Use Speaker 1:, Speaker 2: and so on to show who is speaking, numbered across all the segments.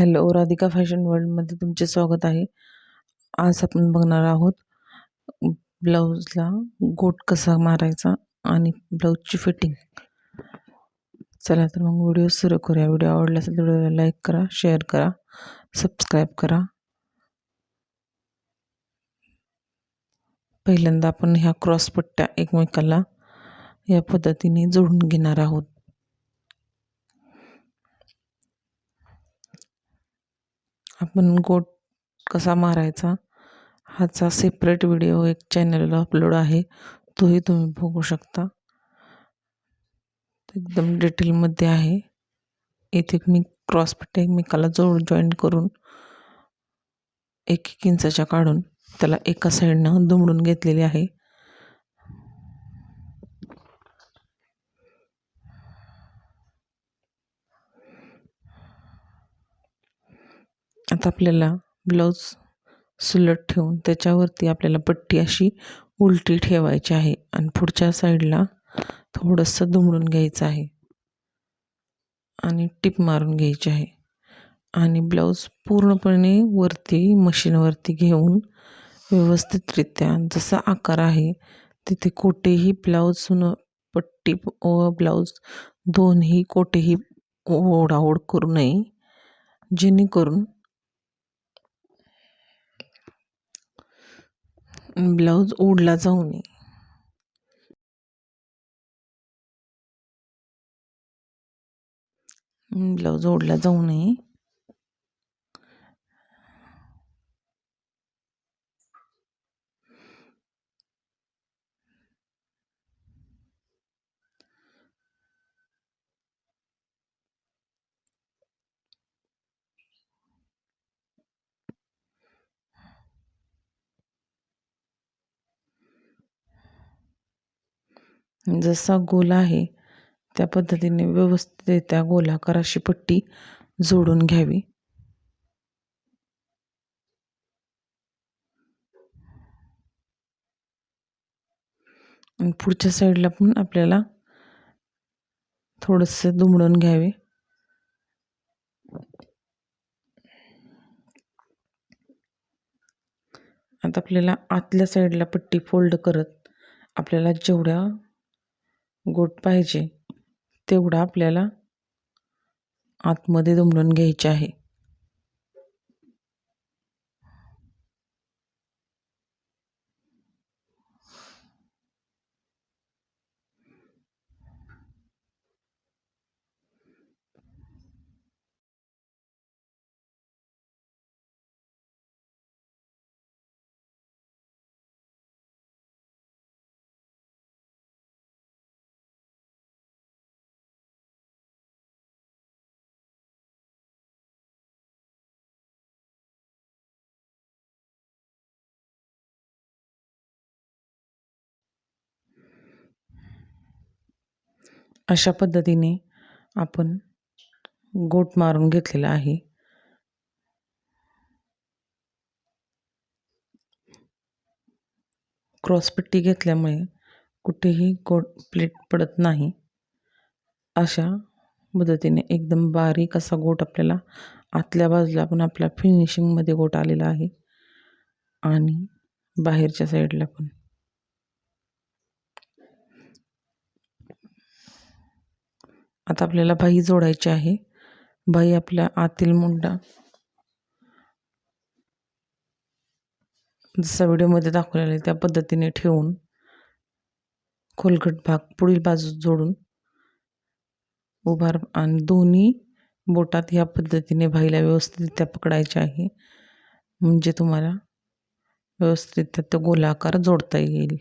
Speaker 1: Hello, Radhika fashion वर्ल्डमध्ये तुमचे स्वागत आहे. आज आपण बघणार आहोत ब्लाऊजला गोट कसा मारायचा आणि ब्लाऊजची फिटिंग. चला तर मग व्हिडिओ सुरू करूया. व्हिडिओ आवडला असेल तर व्हिडिओला लाईक करा, शेअर करा, सबस्क्राईब करा. पहिल्यांदा आपण ह्या क्रॉस पट्ट्या एकमेकाला या पद्धतीने जोडून घेणार आहोत. आपण गोट कसा मारायचा ह्याचा सेपरेट व्हिडिओ एक चॅनलला अपलोड आहे, तोही तुम्ही बघू शकता. एकदम डिटेलमध्ये आहे. इथे मी क्रॉस पट्ट्या एकमेकाला जॉईंट करून 1-1 इंचाच्या काढून त्याला एका साईडनं दुमडून घेतलेली आहे. आता आपल्याला ब्लाऊज सुलट ठेवून त्याच्यावरती आपल्याला पट्टी अशी उलटी ठेवायची आहे आणि पुढच्या साईडला थोडंसं दुमडून घ्यायचं आहे आणि टिप मारून घ्यायची आहे आणि ब्लाऊज पूर्णपणे वरती मशीनवरती घेऊन व्यवस्थितरित्या जसा आकार आहे तिथे कोठेही ब्लाऊज पट्टी व ब्लाऊज दोन्ही कोठेही ओढाओढ करू नये, जेणेकरून ब्लाऊज ओढला जाऊ नये. ब्लाऊज ओढला जाऊ नये. जसा गोल आहे त्या पद्धतीने व्यवस्थितरित्या गोलाकार अशी पट्टी जोडून घ्यावी. आणि पुढच्या साईडला पण आपल्याला थोडंसं दुमडून घ्यावे. आता आपल्याला आतल्या साईडला पट्टी फोल्ड करत आपल्याला जेवढ्या गोट पाहिजे तेवढा आपल्याला आतमध्ये दुमडून घ्यायचे आहे. अशा पद्धतीने आपण गोट मारून घेतलेला आहे. क्रॉसपट्टी घेतल्यामुळे कुठेही गोट प्लेट पडत नाही. अशा पद्धतीने एकदम बारीक असा गोट आपल्याला आतल्या बाजूला पण आपल्या फिनिशिंगमध्ये गोट आलेला आहे आणि बाहेरच्या साईडला पण. आता आपल्याला बाही जोडायची आहे. बाही आपल्या आतील मुंडा जसा व्हिडिओमध्ये दाखवलेला आहे त्या पद्धतीने ठेवून खोलगट भाग पुढील बाजूस जोडून उभार आणि दोन्ही बोटात या पद्धतीने बाहीला व्यवस्थितरित्या पकडायचे आहे, म्हणजे तुम्हाला व्यवस्थितरित्या तो गोलाकार जोडता येईल.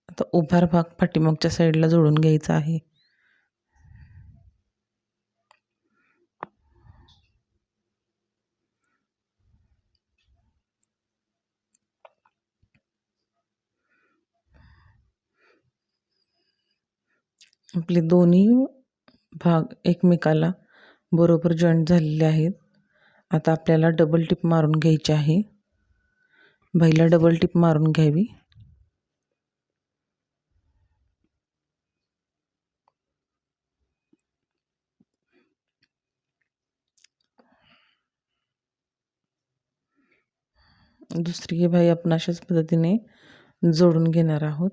Speaker 1: आता उभार भाग पाठीमागच्या साईडला जोडून घ्यायचा आहे. आपले दोन्ही भाग एकमेकाला बरोबर जॉईंट झालेले आहेत. आता आपल्याला डबल टिप मारून घ्यायची आहे. बाहीला डबल टिप मारून घ्यावी. दुसरी ही बाही आपण अशाच पद्धतीने जोडून घेणार आहोत.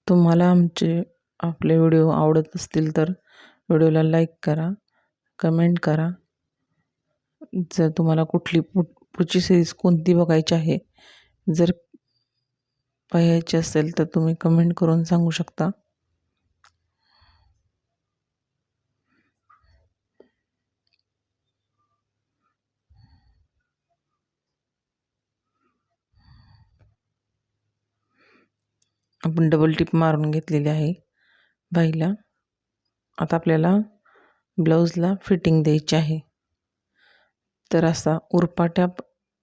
Speaker 1: तुम्हाला आपले व्हिडिओ आवडत असतील तर व्हिडिओला लाईक करा, कमेंट करा. जर तुम्हाला पुढची सिरीज कोणती बघायची आहे जर पाहायची असेल तर तुम्ही कमेंट करून सांगू शकता. आपण डबल टिप मारून घेतलेली आहे बाईला. आता आपल्याला ब्लाऊजला फिटिंग द्यायची आहे. तर असा उरपाट्या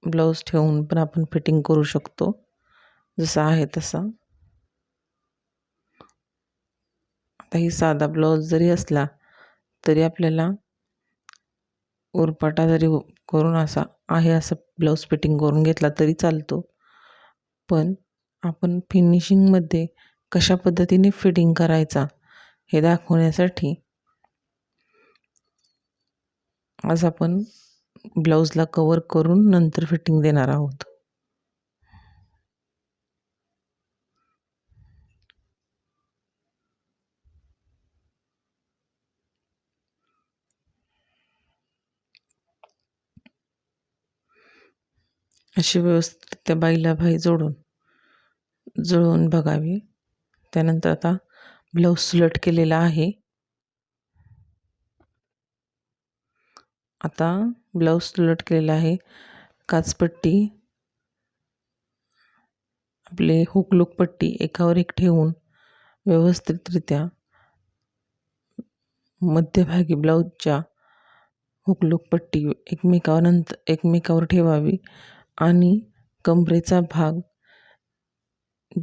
Speaker 1: ब्लाऊज ठेवून पण आपण फिटिंग करू शकतो, जसा आहे तसा. आता ही साधा ब्लाऊज जरी असला तरी आपल्याला उरपाटा जरी करून असं ब्लाऊज फिटिंग करून घेतला तरी चालतो. पण आपण फिनिशिंगमध्ये कशा पद्धतीने फिटिंग करायचा हे दाखवण्यासाठी आज आपण ब्लाऊजला कवर करून नंतर फिटिंग देणार आहोत. अशी व्यवस्थित त्या बाईला बाई जुळवून बघावी. त्यानंतर आता ब्लाऊज सुलट केलेला आहे. आता ब्लाऊज सुलट केलेला आहे. काचपट्टी, आपले हुकलूक पट्टी एकावर एक ठेवून व्यवस्थितरित्या मध्यभागी ब्लाऊजच्या हुकलूक पट्टी एकमेकावर ठेवावी आणि कमरेचा भाग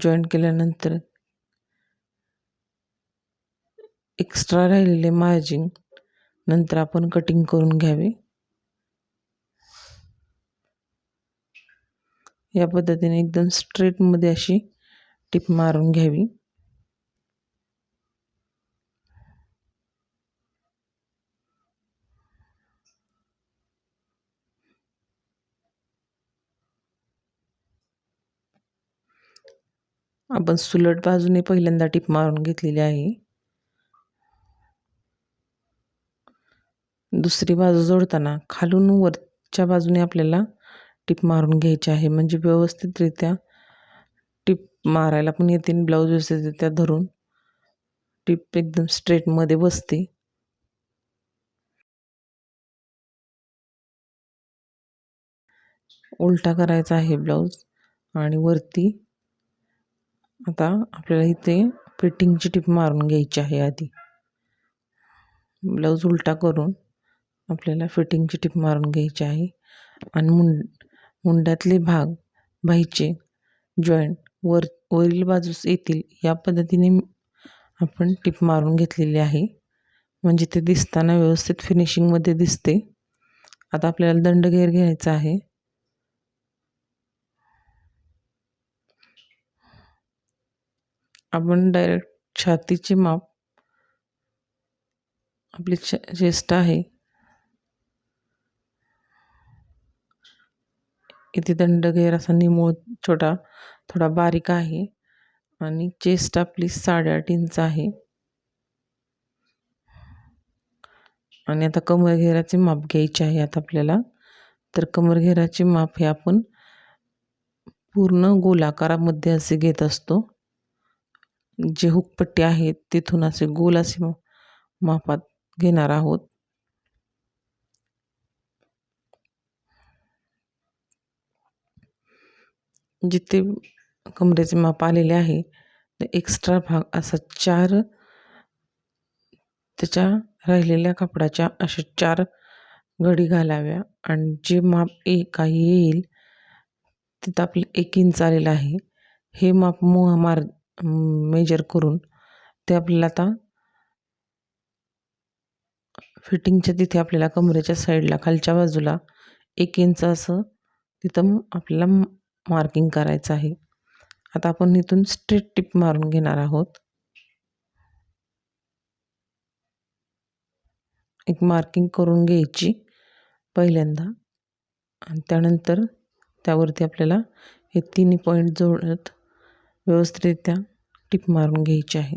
Speaker 1: जॉईंट केल्यानंतर एक्स्ट्रा राहिलेले मार्जिन नंतर आपण कटिंग करून घ्यावे. या पद्धतीने एकदम स्ट्रेटमध्ये अशी टिप मारून घ्यावी. आपण सुलट बाजूने पहिल्यांदा टिप मारून घेतलेली आहे. दुसरी बाजू जोडताना खालून वरच्या बाजूने आपल्याला टिप मारून घ्यायची आहे, म्हणजे व्यवस्थितरित्या टिप मारायला पण येते आणि ब्लाऊज व्यवस्थितरित्या धरून टिप एकदम स्ट्रेटमध्ये बसते. उलटा करायचा आहे ब्लाऊज आणि वरती आता आपल्याला इथे फिटिंगची टिप मारून घ्यायची आहे. आधी ब्लाऊज उलटा करून आपल्याला फिटिंगची टिप मारून घ्यायची आहे आणि मुंड्यातले भाग बाहीचे जॉईंट वरील बाजूस येतील या पद्धतीने आपण टिप मारून घेतलेली आहे, म्हणजे ते दिसताना व्यवस्थित फिनिशिंगमध्ये दिसते. आता आपल्याला दंडगेर घ्यायचा आहे. आपण डायरेक्ट छातीचे माप, आपली चेस्ट आहे इथे दंडगेर असा निमुळ छोटा थोडा बारीक आहे आणि चेस्ट आपली 8.5 इंच आहे. आणि आता कमरघेराचे माप घ्यायचे आहे आता आपल्याला. तर कमरघेराचे माप हे आपण पूर्ण गोलाकारामध्ये असे घेत असतो. जे हुकपट्टी आहे तिथून असे गोल असे मापात घेणार आहोत. जिथे कमरेचे माप आलेले आहे ते एक्स्ट्रा भाग असा त्याच्या राहिलेल्या कपड्याच्या अशा 4 घडी घालाव्या आणि जे माप काही येईल तिथं आपलं 1 इंच आलेलं आहे हे माप मेजर करून ते आपल्याला आता फिटिंगच्या तिथे आपल्याला कमरेच्या साईडला खालच्या बाजूला 1 इंच असं तिथं आपल्याला मार्किंग करायचं आहे. आता आपण इथून स्ट्रेट टिप मारून घेणार आहोत. एक मार्किंग करून घ्यायची पहिल्यांदा आणि त्यानंतर त्यावरती आपल्याला हे तिन्ही पॉईंट जोडत व्यवस्थितरित्या टिप मारून घ्यायची आहे.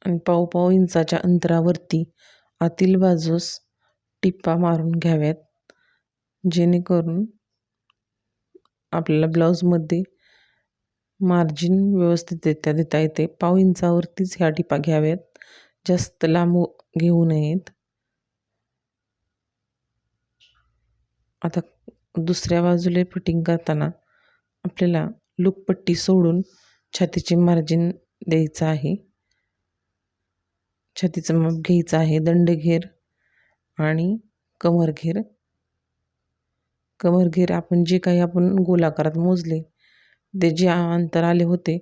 Speaker 1: आणि पाव इंचाच्या अंतरावरती आतील बाजूस टिपा मारून घ्याव्यात, जेणेकरून आपल्याला ब्लाऊजमध्ये मार्जिन व्यवस्थितरित्या देता येते. पाव इंचावरतीच ह्या टिपा घ्याव्यात, जास्त लांब घेऊ नयेत. आता दुसऱ्या बाजूला फिटिंग करताना आपल्याला लूकपट्टी सोडून छातीची मार्जिन द्यायचं आहे. छातीचं माप घ्यायचं आहे, दंडघेर आणि कमरघेर. कमरघेर आपण जे काही आपण गोलाकारात मोजले ते जे अंतर आले होते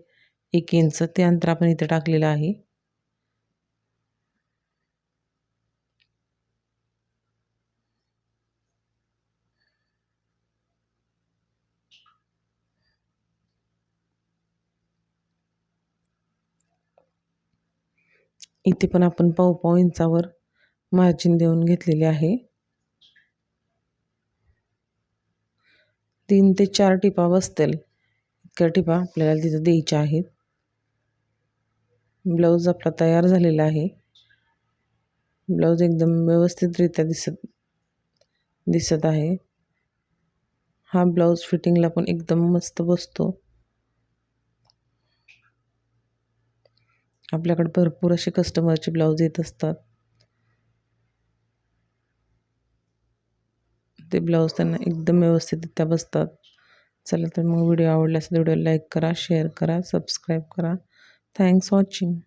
Speaker 1: 1 इंच, ते अंतर आपण इथे टाकलेलं आहे. इथे पण आपण पाव इंचावर मार्जिन देऊन घेतलेले आहे. 3 ते 4 टिपा बसतील इतक्या टिपा आपल्याला तिथं द्यायच्या आहेत. ब्लाऊज आपला तयार झालेला आहे. ब्लाऊज एकदम व्यवस्थितरित्या दिसत आहे. हा ब्लाऊज फिटिंगला पण एकदम मस्त बसतो. आपल्याकडे भरपूर असे कस्टमरचे ब्लाऊज येत असतात. ते ब्लाऊज त्यांना एकदम व्यवस्थितरित्या बसतात. चला तर मग व्हिडिओ आवडल्यास व्हिडिओ लाईक करा, शेअर करा, सबस्क्राईब करा. Thanks watching.